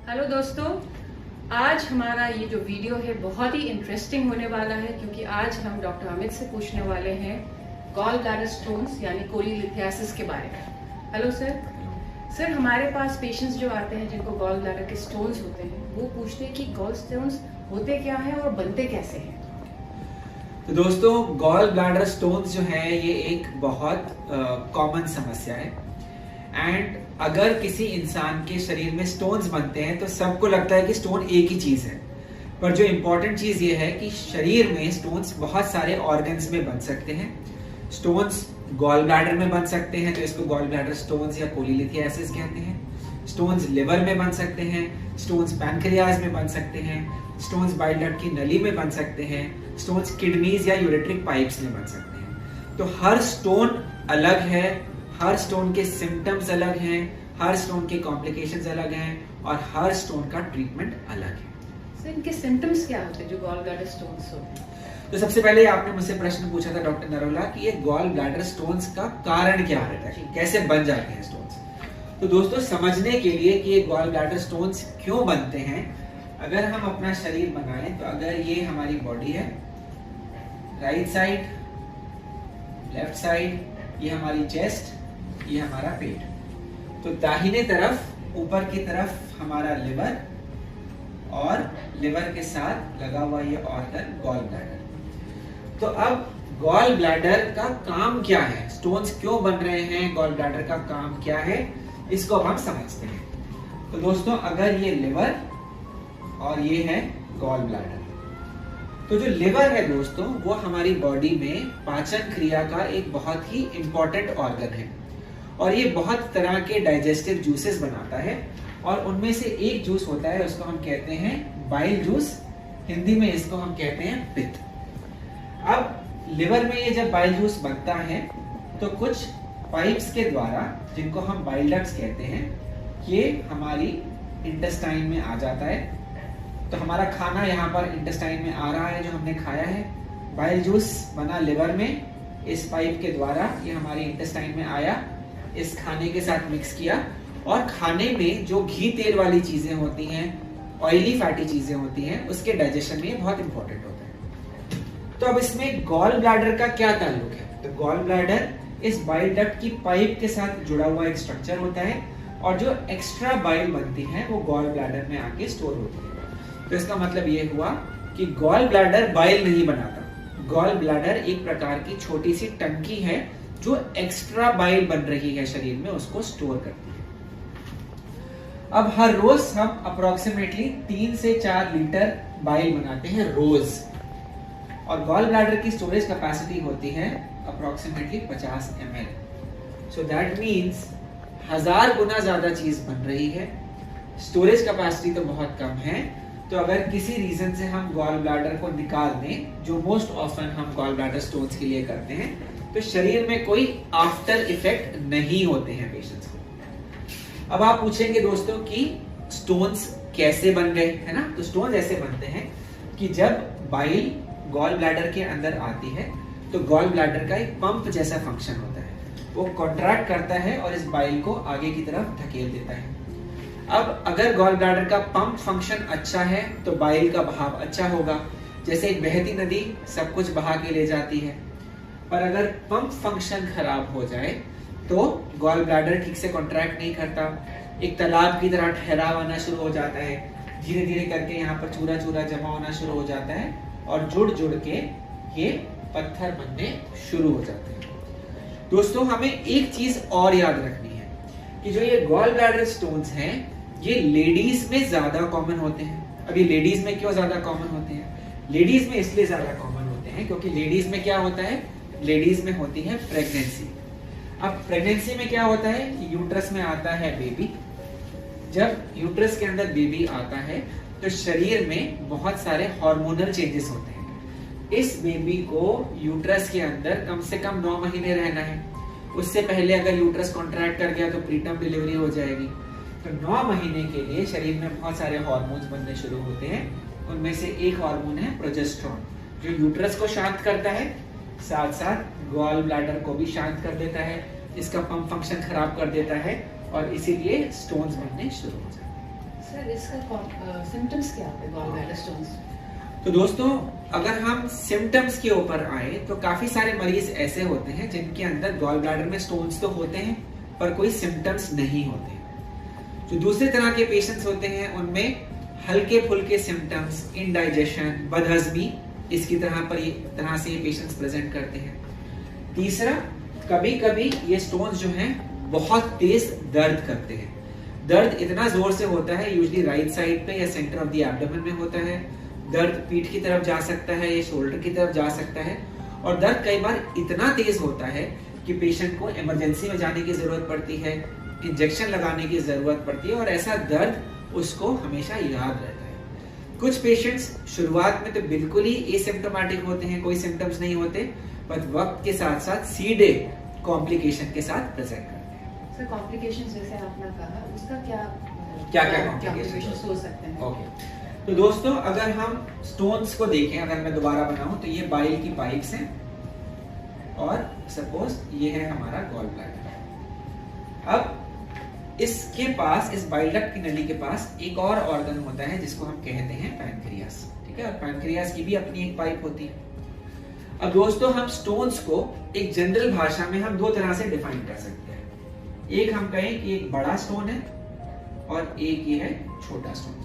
Hello दोस्तों, आज हमारा ये जो वीडियो है बहुत ही इंटरेस्टिंग होने वाला है क्योंकि आज हम डॉक्टर अमित से पूछने वाले हैं गॉल ब्लैडर स्टोन्स यानी कोलीलिथियासिस के बारे में। Hello sir. सर, हमारे पास पेशेंट्स जो आते हैं जिनको गॉल ब्लैडर के स्टोन्स होते हैं वो पूछते हैं कि गॉल स्टोन्स होते क्या है और बनते कैसे हैं। तो दोस्तों, गॉल ब्लैडर स्टोन्स जो है ये एक बहुत कॉमन समस्या है। एंड अगर किसी इंसान के शरीर में स्टोन्स बनते हैं तो सबको लगता है कि स्टोन एक ही चीज है, पर जो इम्पोर्टेंट चीज ये है कि शरीर में स्टोन्स बहुत सारे ऑर्गन्स में बन सकते हैं। स्टोन्स गॉल ब्लैडर में बन सकते हैं तो इसको गॉल ब्लैडर स्टोन्स या कोलीलिथियासिस कहते हैं। स्टोन्स लिवर में बन सकते हैं, स्टोन्स पैनक्रियाज में बन सकते हैं, स्टोन्स बाइल डक्ट की नली में बन सकते हैं, स्टोन्स किडनीज या यूरेट्रिक पाइप्स में बन सकते हैं। तो हर स्टोन अलग है, हर स्टोन के सिम्टम्स अलग हैं, हर स्टोन के कॉम्प्लिकेशंस अलग हैं और हर स्टोन का ट्रीटमेंट अलग है। सर, इनके सिम्टम्स क्या होते हैं जो गॉल ब्लैडर स्टोन्स होते हैं? तो सबसे पहले आपने मुझसे प्रश्न पूछा था डॉक्टर नरोला कि ये गॉल ब्लैडर स्टोन्स का कारण क्या रहता है, कैसे बन जाते हैं स्टोन्स। तो दोस्तों, समझने के लिए कि ये गॉल ब्लैडर स्टोन्स क्यों बनते हैं, अगर हम अपना शरीर बनाएं तो अगर ये हमारी बॉडी है, राइट साइड, लेफ्ट साइड, ये हमारी चेस्ट, ये हमारा पेट, तो दाहिने तरफ ऊपर की तरफ हमारा लिवर और लिवर के साथ लगा हुआ ये ऑर्गन गॉल ब्लैडर। तो अब गॉल ब्लैडर का काम क्या है, स्टोन्स क्यों बन रहे हैं, गॉल ब्लैडर का काम क्या है, इसको अब हम समझते हैं। तो दोस्तों, अगर ये लिवर और ये है गॉल ब्लैडर, तो जो लिवर है दोस्तों वो हमारी बॉडी में पाचन क्रिया का एक बहुत ही इंपॉर्टेंट ऑर्गन है और ये बहुत तरह के डाइजेस्टिव जूसेस बनाता है और उनमें से एक जूस होता है, उसको हम कहते हैं बाइल जूस, हिंदी में इसको हम कहते हैं पित्त। अब लिवर में ये जब बाइल जूस बनता है तो कुछ पाइप्स के द्वारा, जिनको हम बाइल डक्ट्स कहते हैं, ये हमारी इंटेस्टाइन में आ जाता है। तो हमारा खाना यहाँ पर इंटेस्टाइन में आ रहा है, जो हमने खाया है, बाइल जूस बना लिवर में, इस पाइप के द्वारा ये हमारी इंटेस्टाइन में आया, इस खाने के साथ मिक्स किया और खाने में जो घी तेल वाली चीजें होती हैं, ऑयली फैटी चीजें होती हैं, उसके डाइजेशन में बहुत इंपॉर्टेंट होता है। तो अब इसमें गॉल ब्लैडर का क्या ताल्लुक है? तो गॉल ब्लैडर इस बाइल डक्ट की पाइप के साथ जुड़ा हुआ एक स्ट्रक्चर होता है और जो एक्स्ट्रा बाइल बनती है वो गॉल ब्लैडर में आके स्टोर होती है। तो इसका मतलब ये हुआ कि गॉल ब्लैडर बाइल नहीं बनाता, गॉल ब्लैडर एक प्रकार की छोटी सी टंकी है जो एक्स्ट्रा बाइल बन रही है शरीर में, उसको स्टोर करती है। अब हर रोज हम अप्रोक्सीमेटली 3 से 4 लीटर बाइल बनाते हैं रोज, और गॉल ब्लैडर की स्टोरेज कैपेसिटी होती है approximately 50 ml। So that means 1000 गुना ज्यादा चीज बन रही है, स्टोरेज कैपेसिटी तो बहुत कम है। तो अगर किसी रीजन से हम गॉल ब्लैडर को निकाल दें, जो मोस्ट ऑफन हम गॉल ब्लैडर स्टोन्स के लिए करते हैं, तो शरीर में कोई आफ्टर इफेक्ट नहीं होते हैं पेशेंट्स को। अब आप पूछेंगे दोस्तों कि स्टोन्स कैसे बन गए, है ना? तो स्टोन्स ऐसे बनते हैं कि जब बाइल गॉल ब्लैडर के अंदर आती है तो गॉल ब्लैडर का एक पंप जैसा फंक्शन होता है, वो कॉन्ट्रैक्ट करता है और इस बाइल को आगे की तरफ धकेल देता है। अब अगर गॉल ब्लैडर का पंप फंक्शन अच्छा है तो बाइल का बहाव अच्छा होगा, जैसे एक बहती नदी सब कुछ बहा के ले जाती है। पर अगर पंप फंक्शन खराब हो जाए तो गॉल ब्लैडर ठीक से कॉन्ट्रैक्ट नहीं करता, एक तालाब की तरह ठहराव आना शुरू हो जाता है, धीरे धीरे करके यहाँ पर चूरा चूरा जमा होना शुरू हो जाता है और जुड़ जुड़ के ये पत्थर बनने शुरू हो जाते हैं। दोस्तों, हमें एक चीज और याद रखनी है कि जो ये गॉल ब्लैडर स्टोन्स हैं ये लेडीज में ज्यादा कॉमन होते हैं। अभी लेडीज में क्यों ज्यादा कॉमन होते हैं? लेडीज में इसलिए ज्यादा कॉमन होते हैं क्योंकि लेडीज में क्या होता है, लेडीज में होती है प्रेगनेंसी। अब प्रेगनेंसी में क्या होता है कि यूट्रस में आता है बेबी। जब यूट्रस के अंदर बेबी आता है तो शरीर में बहुत सारे हार्मोनल चेंजेस होते हैं। इस बेबी को यूट्रस के अंदर कम से कम 9 महीने रहना है। उससे पहले अगर यूट्रस कॉन्ट्रैक्ट कर गया तो प्रीटर्म डिलीवरी हो जाएगी। तो 9 महीने के लिए शरीर में बहुत सारे हार्मोन्स बनने शुरू होते हैं। उनमें से एक हार्मोन है प्रोजेस्टेरोन, जो यूट्रस को शांत करता है, साथ साथ गॉल ब्लैडर को भी शांत कर देता है, इसका पंप फंक्शन खराब कर देता है और इसीलिए स्टोन्स बनने शुरू हो जाते हैं। सर इसका सिम्टम्स क्या होते हैं गॉल ब्लैडर स्टोन्स? तो दोस्तों अगर हम सिम्टम्स के ऊपर आए तो काफी सारे मरीज ऐसे होते हैं जिनके अंदर गॉल ब्लैडर में स्टोन्स तो होते हैं पर कोई सिम्टम्स नहीं होते। जो दूसरे तरह के पेशेंट्स होते हैं उनमें हल्के फुल्के सिम्टम्स, इंडाइजेशन, बदहजमी, इसकी तरह से ये पेशेंट्स प्रेजेंट करते हैं। तीसरा, कभी कभी ये स्टोन्स जो हैं बहुत तेज दर्द करते हैं। दर्द इतना जोर से होता है, यूजुअली राइट साइड पे या सेंटर ऑफ द एब्डोमेन में होता है। दर्द पीठ की तरफ जा सकता है या शोल्डर की तरफ जा सकता है और दर्द कई बार इतना तेज होता है कि पेशेंट को इमरजेंसी में जाने की जरूरत पड़ती है, इंजेक्शन लगाने की जरूरत पड़ती है और ऐसा दर्द उसको हमेशा याद रहता है। कुछ पेशेंट्स शुरुआत में तो बिल्कुल ही एसिम्प्टोमेटिक होते हैं, कोई सिम्टम्स नहीं होते, पर वक्त के साथ साथ सीधे कॉम्प्लिकेशन के साथ प्रेजेंट करते हैं। सर कॉम्प्लिकेशंस जैसे आपने कहा, उसका क्या कॉम्प्लिकेशंस हो सकते हैं? ओके, तो दोस्तों अगर हम स्टोन्स को देखें, अगर मैं दोबारा बनाऊं तो ये बाइल की पाइप्स हैं और सपोज ये है हमारा गॉल ब्लैडर। अब इसके पास, इस बाइल डक्ट की नली के पास एक और ऑर्गन होता है जिसको हम कहते हैं पैनक्रियास, ठीक है। और पैनक्रियास की भी अपनी एक पाइप होती है। अब दोस्तों हम स्टोन्स को एक जनरल भाषा में हम दो तरह से डिफाइन कर सकते हैं। एक हम कहें कि एक बड़ा स्टोन है और एक ये है छोटा स्टोन।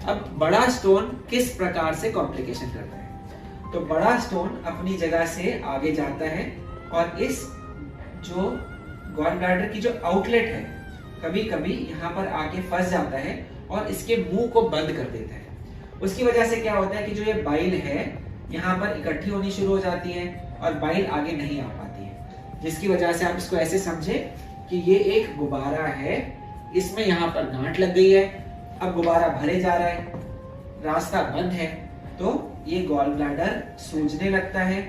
अब बड़ा स्टोन किस प्रकार से कॉम्प्लिकेशन करता है? तो बड़ा स्टोन अपनी जगह से आगे जाता है और इस जो गॉल ब्लैडर की जो आउटलेट है कभी कभी यहाँ पर आके फंस जाता है और इसके मुंह को बंद कर देता है। उसकी वजह से क्या होता है कि जो ये बाइल है यहाँ पर इकट्ठी होनी शुरू हो जाती है और बाइल आगे नहीं आ पाती है, जिसकी वजह से आप इसको ऐसे समझे कि ये एक गुब्बारा है, इसमें यहाँ पर गांठ लग गई है, अब गुब्बारा भरे जा रहा है, रास्ता बंद है, तो ये गॉल ब्लैडर सूजने लगता है,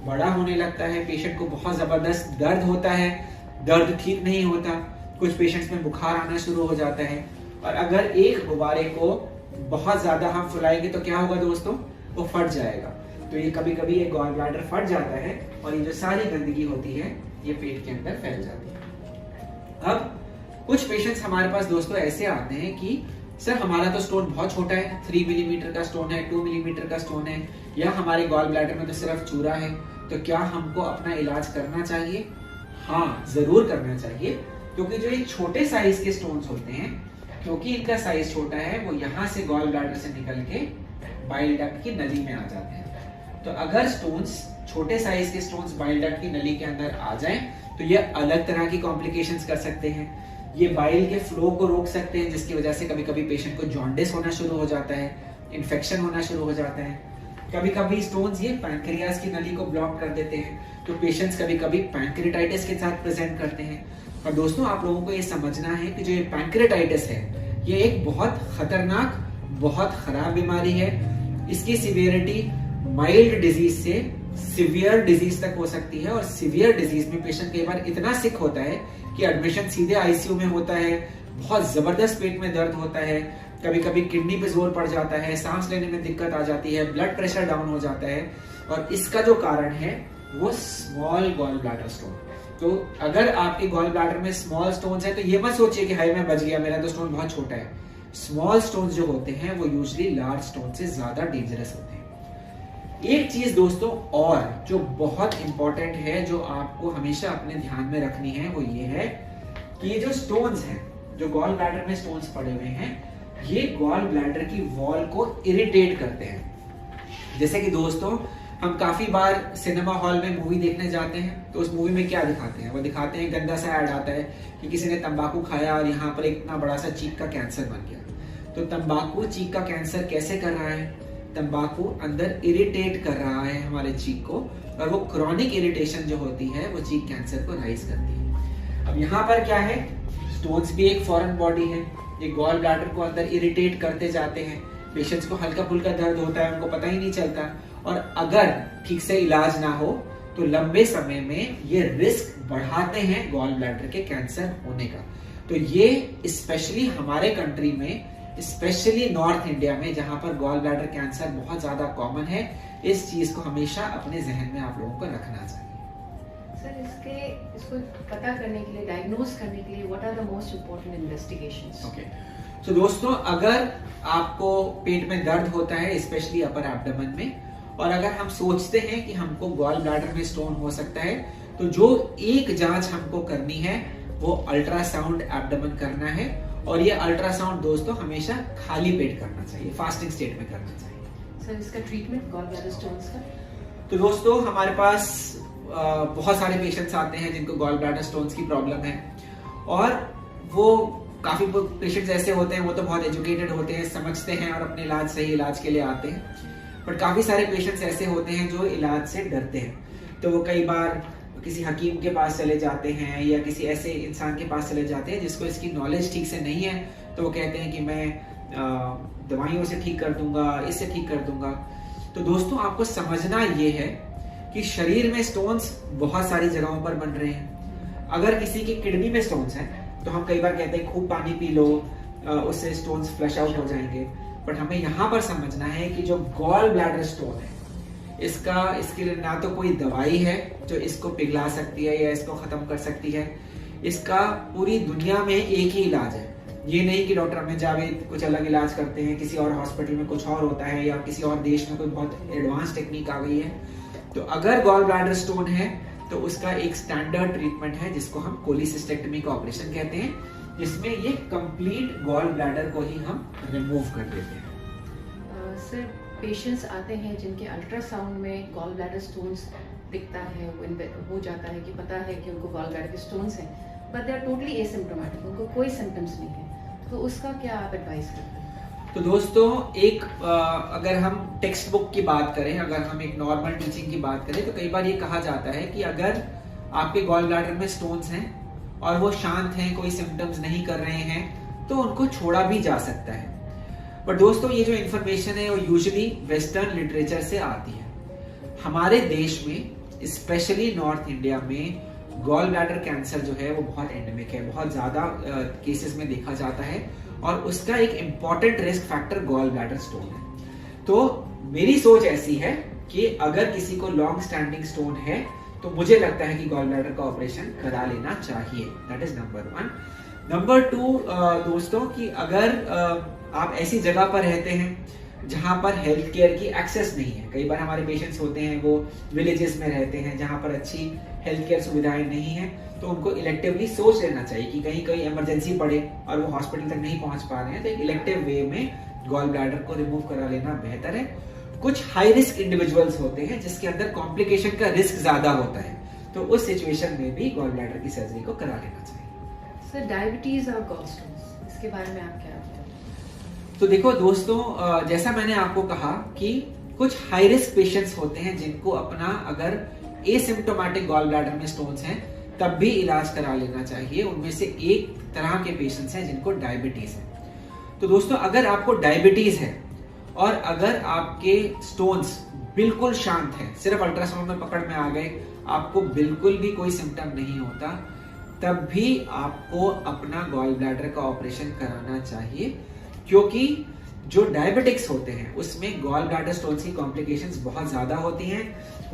बड़ा होने लगता है, पेशेंट को बहुत जबरदस्त दर्द होता है, दर्द ठीक नहीं होता, कुछ पेशेंट्स में बुखार आना शुरू हो जाता है। और अगर एक गुब्बारे को बहुत ज्यादा हम फुलाएंगे तो क्या होगा दोस्तों? वो फट जाएगा। तो ये कभी कभी ये गॉल ब्लैडर फट जाता है और ये जो सारी गंदगी होती है ये पेट के अंदर फैल जाती है। अब कुछ पेशेंट्स हमारे पास दोस्तों ऐसे आते हैं कि सर हमारा तो स्टोन बहुत छोटा है, 3 मिलीमीटर का स्टोन है, 2 मिलीमीटर का स्टोन है, या हमारे गॉल ब्लैडर में तो सिर्फ चूरा है, तो क्या हमको अपना इलाज करना चाहिए? हाँ, जरूर करना चाहिए, क्योंकि जो ये छोटे साइज के स्टोन्स होते हैं, क्योंकि इनका साइज छोटा है, वो यहाँ से गॉल ब्लैडर से निकल के बाइल डक्ट की नली में आ जाते हैं। तो अगर स्टोन्स, छोटे साइज के स्टोन्स बाइल डक्ट की नली के अंदर आ जाएं, तो ये अलग तरह की कॉम्प्लिकेशंस कर सकते हैं। ये बाइल के फ्लो को रोक सकते हैं, जिसकी वजह से कभी कभी पेशेंट को जॉन्डिस होना शुरू हो जाता है, इन्फेक्शन होना शुरू हो जाता है। कभी कभी स्टोन्स ये पैनक्रियास की नली को ब्लॉक कर देते हैं, तो पेशेंट्स कभी कभी पैनक्रियाटाइटिस के साथ प्रेजेंट करते हैं। और दोस्तों आप लोगों को ये समझना है कि जो ये पैनक्रियाटाइटिस है ये एक बहुत खतरनाक, बहुत खराब बीमारी है। इसकी सिवियरिटी माइल्ड डिजीज से सिवियर डिजीज तक हो सकती है और सिवियर डिजीज में पेशेंट कई बार इतना सिक होता है कि एडमिशन सीधे आईसीयू में होता है, बहुत जबरदस्त पेट में दर्द होता है, कभी कभी किडनी पे जोर पड़ जाता है, सांस लेने में दिक्कत आ जाती है, ब्लड प्रेशर डाउन हो जाता है। और इसका जो कारण है वो स्मॉल गॉल ब्लैडर स्टोन। तो अगर आपके गॉल ब्लैडर में स्मॉल स्टोन्स है तो ये मत सोचिए कि हाय मैं बच गया, मेरा तो स्टोन बहुत छोटा है। स्मॉल स्टोन्स जो होते हैं वो यूजुअली लार्ज स्टोन से ज्यादा डेंजरस होते हैं। एक चीज दोस्तों और जो बहुत इंपॉर्टेंट है, जो आपको हमेशा अपने ध्यान में रखनी है, वो ये है कि ये जो स्टोन्स हैं, जो गॉल ब्लैडर में स्टोन्स पड़े हुए हैं, ये गॉल ब्लैडर की वॉल को इरिटेट करते हैं। जैसे कि दोस्तों हम काफी बार सिनेमा हॉल में मूवी देखने जाते हैं, तो उस मूवी में क्या दिखाते हैं? वो दिखाते हैं, गंदा सा ऐड आता है कि किसी ने तंबाकू खाया और यहाँ पर इतना बड़ा सा चीक का कैंसर बन गया। तो तंबाकू चीक का कैंसर कैसे कर रहा है? तंबाकू अंदर इरिटेट कर रहा है हमारे चीक को, और वो क्रॉनिक इरिटेशन जो होती है वो चीक कैंसर को राइज करती है। अब यहाँ पर क्या है? स्टोन्स भी एक फॉरेन बॉडी है, ये गॉल ब्लैडर को अंदर इरिटेट करते जाते हैं। पेशेंट्स को हल्का फुल्का दर्द होता है, उनको पता ही नहीं चलता, और अगर ठीक से इलाज ना हो तो लंबे समय में ये रिस्क बढ़ाते हैं गॉल ब्लैडर के कैंसर होने का। तो ये स्पेशली हमारे कंट्री में, स्पेशली नॉर्थ इंडिया में, जहां पर गॉल ब्लैडर कैंसर बहुत ज्यादा कॉमन है, इस चीज को हमेशा अपने जहन में आप लोगों को रखना चाहिए। सर इसको पता करने के लिए, डायग्नोज करने के लिए, what are the most important investigations? Okay, तो दोस्तों, अगर आपको पेट में दर्द होता है, स्पेशली अपर एब्डोमेन में, और अगर हम सोचते हैं कि हमको गॉल ब्लैडर में स्टोन हो सकता है, तो जो एक जांच हमको करनी है वो अल्ट्रासाउंड एब्डोमेन करना है। और ये अल्ट्रासाउंड दोस्तों हमेशा खाली पेट करना चाहिए, फास्टिंग स्टेट में करना चाहिए। सर, इसका ट्रीटमेंट गॉल ब्लैडर स्टोन्स का? तो दोस्तों, हमारे पास बहुत सारे पेशेंट्स आते हैं जिनको गॉल ब्लैडर स्टोन्स की प्रॉब्लम है, और वो काफी पेशेंट्स ऐसे होते हैं, वो तो बहुत एजुकेटेड होते हैं, समझते हैं और अपने सही इलाज के लिए आते हैं। बट काफी सारे पेशेंट्स ऐसे होते हैं जो इलाज से डरते हैं, तो वो कई बार किसी हकीम के पास चले जाते हैं या किसी ऐसे इंसान के पास चले जाते हैं जिसको इसकी नॉलेज ठीक से नहीं है, तो वो कहते हैं कि मैं दवाइयों से ठीक कर दूंगा, इससे ठीक कर दूंगा। तो दोस्तों, आपको समझना ये है कि शरीर में स्टोन्स बहुत सारी जगहों पर बन रहे हैं। अगर किसी की किडनी में स्टोन्स हैं तो हम कई बार कहते हैं खूब पानी पी लो, उससे स्टोन्स फ्लश आउट हो जाएंगे। बट हमें यहाँ पर समझना है कि जो गॉल ब्लैडर स्टोन है, इसके लिए ना तो कोई दवाई है जो इसको पिघला सकती है या इसको खत्म कर सकती है। इसका पूरी दुनिया में एक ही इलाज है। ये नहीं कि डॉक्टर अमित जावेद कुछ अलग इलाज करते हैं, किसी और हॉस्पिटल में कुछ और होता है, या किसी और देश में कोई बहुत एडवांस टेक्निक आ गई है। तो अगर गॉल ब्लैडर स्टोन है तो उसका एक स्टैंडर्ड ट्रीटमेंट है जिसको हम कोलिसिस्टेक्टमी का ऑपरेशन कहते हैं, जिसमें ये कंप्लीट गॉल ब्लैडर को ही हम रिमूव कर देते हैं। सर, पेशेंट्स आते हैं जिनके अल्ट्रासाउंड में गॉल ब्लैडर स्टोन्स दिखता है, हो जाता है कि पता है कि उनको गॉल ब्लैडर के स्टोन्स हैं, but they are totally asymptomatic, उनको कोई सिम्टम्स नहीं है, तो उसका क्या आप एडवाइस करते हैं? तो दोस्तों, अगर हम टेक्स्ट बुक की बात करें, अगर हम एक नॉर्मल टीचिंग की बात करें, तो कई बार ये कहा जाता है कि अगर आपके गॉल ब्लैडर में स्टोन्स हैं और वो शांत हैं, कोई सिम्टम्स नहीं कर रहे हैं, तो उनको छोड़ा भी जा सकता है। पर दोस्तों, ये जो इन्फॉर्मेशन है वो यूजुअली वेस्टर्न लिटरेचर से आती है। हमारे देश में, स्पेशली नॉर्थ इंडिया में, गॉल ब्लैडर कैंसर जो है वो बहुत एंडेमिक है, बहुत ज्यादा केसेस में देखा जाता है, और उसका एक important risk factor gall bladder stone है। तो मेरी सोच ऐसी है कि अगर किसी को लॉन्ग स्टैंडिंग स्टोन है तो मुझे लगता है कि गॉल ब्लैडर का ऑपरेशन करा लेना चाहिए। That is number 1। नंबर 2, दोस्तों, कि अगर आप ऐसी जगह पर रहते हैं जहां पर हेल्थ केयर की एक्सेस नहीं है, कई बार हमारे पेशेंट्स होते हैं वो विलेजेस में रहते हैं जहां पर अच्छी हेल्थ केयर सुविधाएं नहीं है, तो उनको इलेक्टिवली सोच लेना चाहिए कि कहीं कहीं इमरजेंसी पड़े और वो हॉस्पिटल तक नहीं पहुंच पा रहे हैं, तो एक इलेक्टिव वे में गॉल ब्लैडर को रिमूव करा लेना बेहतर है। कुछ हाई रिस्क इंडिविजुअल्स होते हैं जिसके अंदर कॉम्प्लिकेशन का रिस्क ज्यादा होता है, तो उस सिचुएशन में भी गॉल ब्लैडर की सर्जरी को करा लेना चाहिए। सर, डायबिटीज और गॉल स्टोन्स, इसके बारे में आप क्या कहते हैं? तो देखो दोस्तों, जैसा मैंने आपको कहा कि कुछ हाई रिस्क पेशेंट्स होते हैं जिनको अपना अगर एसिम्प्टोमेटिक गॉल ब्लैडर में स्टोन्स हैं तब भी इलाज करा लेना चाहिए। उनमें से एक तरह के पेशेंट्स हैं जिनको डायबिटीज है। तो दोस्तों, अगर आपको डायबिटीज है और अगर आपके स्टोन्स बिल्कुल शांत है, सिर्फ अल्ट्रासाउंड में पकड़ में आ गए, आपको बिल्कुल भी कोई सिम्टम नहीं होता, तब भी आपको अपना गॉल ब्लैडर का ऑपरेशन कराना चाहिए, क्योंकि जो डायबिटिक्स होते हैं उसमें गॉल ब्लैडर स्टोन्स की कॉम्प्लिकेशंस बहुत ज्यादा होती हैं,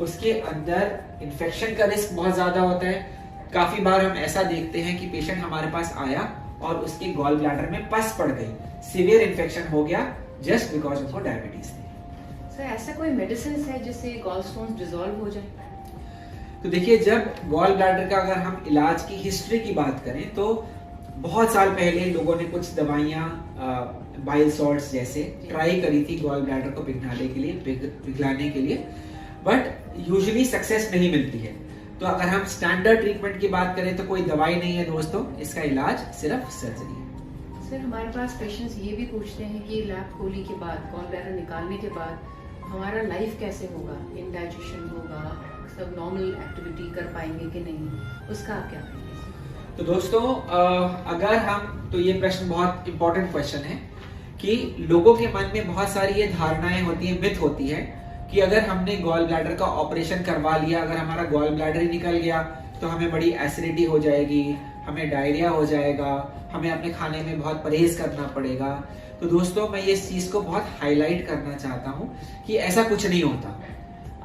उसके अंदर इन्फेक्शन का रिस्क बहुत ज्यादा होता है। काफी बार हम ऐसा देखते हैं कि पेशेंट हमारे पास आया और उसके गॉल ब्लैडर में पस पड़ गई, सीवियर इन्फेक्शन हो गया जस्ट बिकॉज उनको डायबिटीज थी। सर, ऐसा कोई मेडिसिन है जिससे गॉल स्टोन्स डिसॉल्व हो जाए? तो देखिए, जब गॉल ब्लैडर का अगर हम इलाज की हिस्ट्री की बात करें तो बहुत साल पहले लोगों ने कुछ दवाइयां बाइल सॉल्ट्स जैसे ट्राई करी थी गॉल ब्लैडर को पिघलाने के लिए, बट यूजुअली सक्सेस नहीं मिलती है। तो अगर हम स्टैंडर्ड ट्रीटमेंट की बात करें तो कोई दवाई नहीं है दोस्तों, इसका इलाज सिर्फ सर्जरी है। सर, हमारे पास पेशेंट्स ये भी पूछते हैं कि लैब खोली के बाद, गॉल ब्लैडर निकालने के बाद हमारा लाइफ कैसे होगा, इंडाइजेशन होगा, सब नॉर्मल एक्टिविटी कर पाएंगे कि नहीं, उसका आप क्या कहेंगे? तो दोस्तों, अगर हम, तो ये प्रश्न बहुत इंपॉर्टेंट क्वेश्चन है कि लोगों के मन में बहुत सारी ये धारणाएं होती है, मिथ होती है कि अगर हमने गॉल ब्लैडर का ऑपरेशन करवा लिया, अगर हमारा गॉल ब्लैडर ही निकल गया तो हमें बड़ी एसिडिटी हो जाएगी, हमें डायरिया हो जाएगा, हमें अपने खाने में बहुत परहेज करना पड़ेगा। तो दोस्तों, मैं ये चीज को बहुत हाईलाइट करना चाहता हूँ कि ऐसा कुछ नहीं होता।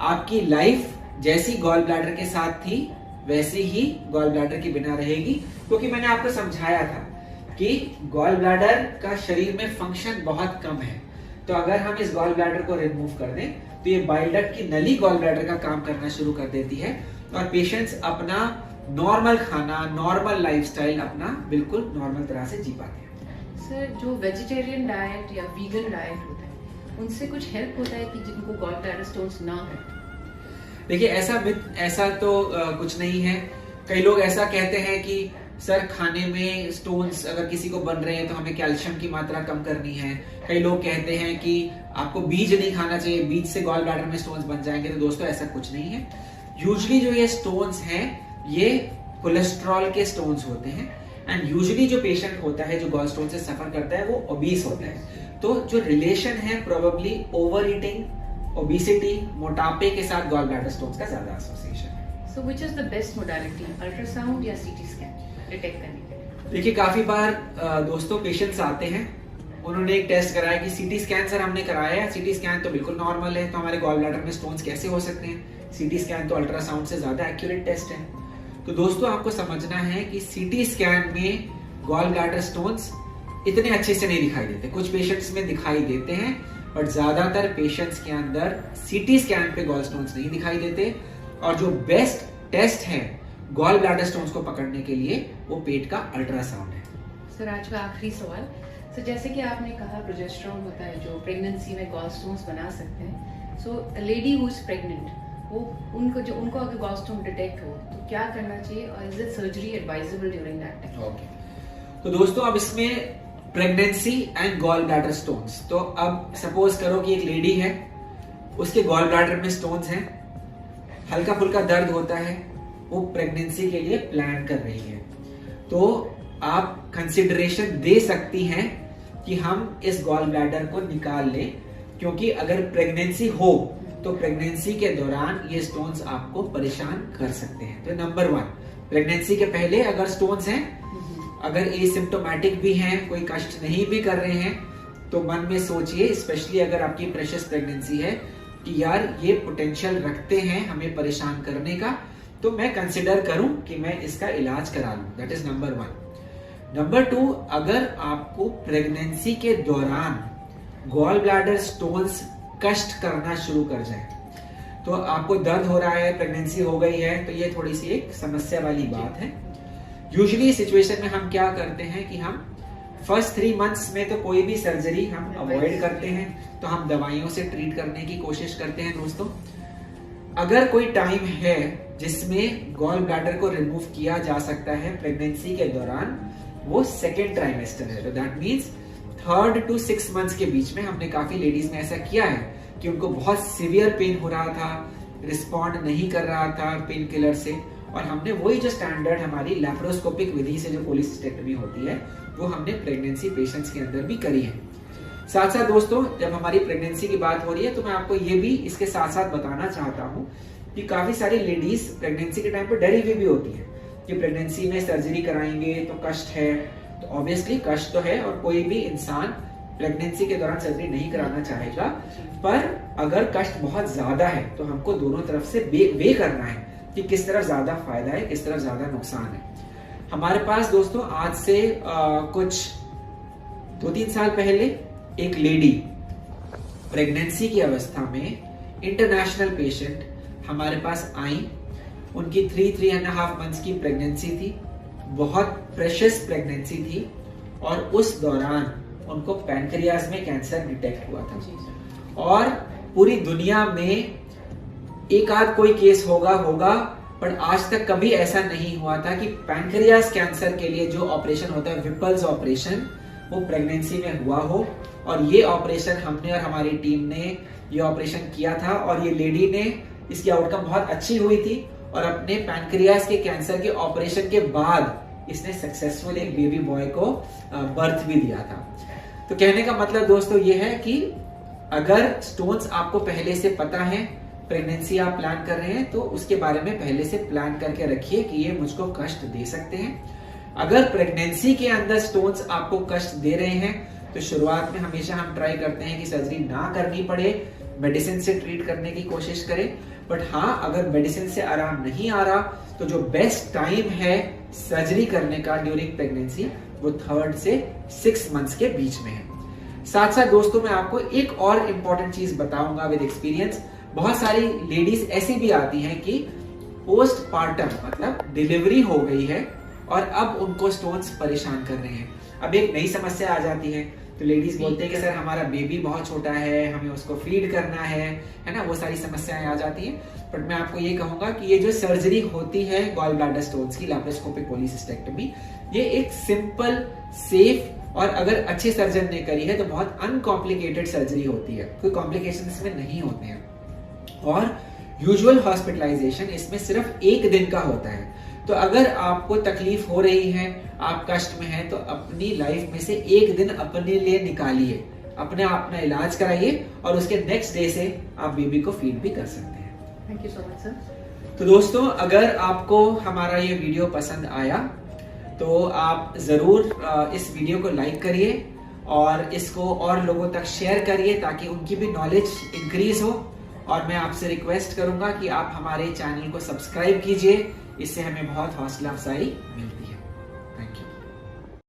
आपकी लाइफ जैसी गॉल ब्लैडर के साथ थी वैसे ही गॉल ब्लैडर के बिना रहेगी, क्योंकि मैंने आपको समझाया था कि गॉल ब्लैडर का शरीर में फंक्शन बहुत कम है। तो अगर हम इस गॉल ब्लैडर को रिमूव कर दें तो ये बाइल डक्ट की नली गॉल ब्लैडर का काम करना शुरू कर देती है और पेशेंट्स अपना नॉर्मल खाना, नॉर्मल लाइफस्टाइल अपना बिल्कुल नॉर्मल तरह से जी पाते हैं। सर, जो वेजिटेरियन डाइट या वीगन डाइट होता है उनसे कुछ हेल्प होता है कि जिनको गॉल ब्लैडर स्टोन्स ना हो? देखिए, ऐसा तो कुछ नहीं है। कई लोग ऐसा कहते हैं कि सर खाने में स्टोन्स अगर किसी को बन रहे हैं तो हमें कैल्शियम की मात्रा कम करनी है। कई लोग कहते हैं कि आपको बीज नहीं खाना चाहिए, बीज से गॉल ब्लैडर में स्टोन्स बन जाएंगे। तो दोस्तों ऐसा कुछ नहीं है। यूजुअली जो ये स्टोन्स हैं ये कोलेस्ट्रॉल के स्टोन्स होते हैं एंड यूजुअली जो पेशेंट होता है जो गॉल स्टोन से सफर करता है वो ओबीस होता है। तो जो रिलेशन है प्रोबेबली ओवर ईटिंग, ओबेसिटी, मोटापे के साथ गॉल ब्लैडर स्टोन्स का ज्यादा एसोसिएशन है। So which is the best modality, ultrasound या सीटी स्कैन डिटेक्ट करने के लिए? देखिए, काफी बार दोस्तों पेशेंट्स आते हैं, उन्होंने एक टेस्ट कराया कि सीटी स्कैन सर हमने कराया है, सीटी स्कैन तो बिल्कुल नॉर्मल है, तो हमारे गॉल ब्लैडर में स्टोन्स कैसे हो सकते हैं? सीटी स्कैन तो अल्ट्रासाउंड से ज्यादा एक्यूरेट टेस्ट है। तो दोस्तों आपको समझना है कि सीटी स्कैन में गॉल ब्लैडर स्टोन्स इतने अच्छे से नहीं दिखाई देते। कुछ पेशेंट्स में दिखाई देते हैं बट ज्यादातर पेशेंट्स के अंदर सीटी स्कैन पे गॉल स्टोन्स नहीं दिखाई देते। और जो बेस्ट टेस्ट है गॉल ब्लैडर स्टोन्स को पकड़ने के लिए वो पेट का अल्ट्रासाउंड है। सर, आज का आखिरी सवाल। सर, जैसे कि आपने कहा प्रोजेस्टेरोन होता है जो प्रेगनेंसी में गॉल स्टोन्स बना सकते हैं। So lady who is pregnant, वो उनको अगर गॉल स्टोन डिटेक्ट हो तो क्या करना चाहिए और is it surgery advisable during that time? Okay, तो दोस्तों अब इसमें pregnancy and gall bladder stones, तो अब सपोज करो कि एक लेडी है, उसके गॉल ब्लैडर में स्टोन्स हैं, हल्का फुल्का दर्द होता है, वो प्रेगनेंसी के लिए प्लान कर रही है, तो आप कंसिडरेशन दे सकती हैं कि हम इस गॉल ब्लैडर को निकाल लें, क्योंकि अगर प्रेगनेंसी हो तो प्रेगनेंसी के दौरान ये स्टोन्स आपको परेशान कर सकते हैं। तो नंबर 1, प्रेगनेंसी के पहले अगर स्टोन्स हैं, अगर एसिम्प्टोमेटिक भी हैं, कोई कष्ट नहीं भी कर रहे हैं, तो मन में सोचिए, स्पेशली अगर आपकी प्रेशियस प्रेगनेंसी है, कि यार ये पोटेंशियल रखते हैं हमें परेशान करने का, तो मैं कंसिडर करूं कि मैं इसका इलाज करा लूं। That is number 1। नंबर 2, अगर आपको प्रेगनेंसी के दौरान गॉल ब्लैडर स्टोन्स कष्ट करना शुरू कर जाए, तो आपको दर्द हो रहा है, प्रेगनेंसी हो गई है, तो ये थोड़ी सी एक समस्या वाली बात है। यूजुअली सिचुएशन में हम क्या करते हैं कि हम फर्स्ट 3 मंथ्स में तो कोई भी सर्जरी हम अवॉइड करते हैं, तो हम दवाइयों से ट्रीट करने की कोशिश करते हैं। दोस्तों अगर कोई टाइम है जिसमें गॉल ब्लैडर को रिमूव किया जा सकता है प्रेगनेंसी के दौरान, वो सेकेंड ट्राइमेस्टर है। तो that means 3rd to 6 months के बीच में हमने काफी लेडीज में ऐसा किया है कि उनको बहुत सीवियर पेन हो रहा था, रिस्पॉन्ड नहीं कर रहा था पेन किलर से, और हमने वही जो स्टैंडर्ड हमारी लैप्रोस्कोपिक विधि से जो कोलिसिस्टेक्टमी होती है वो हमने प्रेगनेंसी पेशेंट्स के अंदर भी करी है। साथ साथ दोस्तों जब हमारी प्रेगनेंसी की बात हो रही है तो मैं आपको ये भी इसके साथ साथ बताना चाहता हूँ कि काफी सारी लेडीज प्रेगनेंसी के टाइम पर डरी हुई भी होती है कि प्रेगनेंसी में सर्जरी कराएंगे तो कष्ट है। तो ऑब्वियसली कष्ट तो है और कोई भी इंसान प्रेगनेंसी के दौरान सर्जरी नहीं कराना चाहेगा, पर अगर कष्ट बहुत ज्यादा है तो हमको दोनों तरफ से वे करना है कि किस तरफ ज्यादा फायदा है, किस तरफ ज्यादा नुकसान है। हमारे पास दोस्तों आज से कुछ 2-3 साल पहले एक लेडी प्रेगनेंसी की अवस्था में इंटरनेशनल पेशेंट हमारे पास आई। उनकी 3.5 मंथ्स की प्रेगनेंसी थी, बहुत प्रेशियस प्रेगनेंसी थी, और उस दौरान उनको पैनक्रियाज में कैंसर डिटेक्ट हुआ था। और पूरी दुनिया में एक आध कोई केस होगा, पर आज तक कभी ऐसा नहीं हुआ था कि पैनक्रियाज कैंसर के लिए जो ऑपरेशन होता है विपल्स ऑपरेशन, वो प्रेगनेंसी में हुआ हो। और ये ऑपरेशन हमने और हमारी टीम ने ये ऑपरेशन किया था, और ये लेडी ने इसकी आउटकम बहुत अच्छी हुई थी, और अपने पैनक्रियाज के कैंसर के ऑपरेशन के बाद इसने सक्सेसफुल एक बेबी बॉय को बर्थ भी दिया था। तो कहने का मतलब दोस्तों ये है कि अगर स्टोन्स आपको पहले से पता है, प्रेगनेंसी आप प्लान कर रहे हैं, तो उसके बारे में पहले से प्लान करके रखिए कि ये मुझको कष्ट दे सकते हैं। अगर प्रेगनेंसी के अंदर स्टोन्स आपको कष्ट दे रहे हैं तो शुरुआत में हमेशा हम ट्राई करते हैं कि सर्जरी ना करनी पड़े, मेडिसिन से ट्रीट करने की कोशिश करें। बट हाँ, अगर मेडिसिन से आराम नहीं आ रहा तो जो बेस्ट टाइम है सर्जरी करने का ड्यूरिंग प्रेगनेंसी, वो 3rd से 6 मंथ्स के बीच में है। साथ साथ दोस्तों मैं आपको एक और इम्पोर्टेंट चीज बताऊंगा विद एक्सपीरियंस। बहुत सारी लेडीज ऐसी भी आती हैं कि पोस्टपार्टम मतलब डिलीवरी हो गई है और अब उनको स्टोन्स परेशान कर रहे हैं। अब एक नई समस्या आ जाती है, तो लेडीज बोलते हैं कि सर हमारा बेबी बहुत छोटा है, हमें उसको फीड करना है ना, वो सारी समस्याएं आ जाती हैं। बट मैं आपको ये कहूंगा कि ये जो सर्जरी होती है गॉल ब्लैडर स्टोन्स की, लैप्रोस्कोपिक कोलिसिस्टेक्टमी, ये एक सिंपल, सेफ और अगर अच्छे सर्जन ने करी है तो बहुत अनकॉम्प्लिकेटेड सर्जरी होती है, कोई कॉम्प्लिकेशन इसमें नहीं होते हैं। और यूजुअल हॉस्पिटलाइजेशन इसमें सिर्फ 1 दिन का होता है। तो अगर आपको तकलीफ हो रही है, आप कष्ट में हैं, तो अपनी लाइफ में से 1 दिन अपने लिए निकालिए, अपना इलाज कराइए और उसके नेक्स्ट डे से आप बेबी को फीड भी कर सकते हैं। Thank you so much sir. तो दोस्तों अगर आपको हमारा ये वीडियो पसंद आया तो आप जरूर इस वीडियो को लाइक करिए और इसको और लोगों तक शेयर करिए ताकि उनकी भी नॉलेज इंक्रीज हो। और मैं आपसे रिक्वेस्ट करूंगा कि आप हमारे चैनल को सब्सक्राइब कीजिए, इससे हमें बहुत हौसला अफजाई मिलती है। Thank you.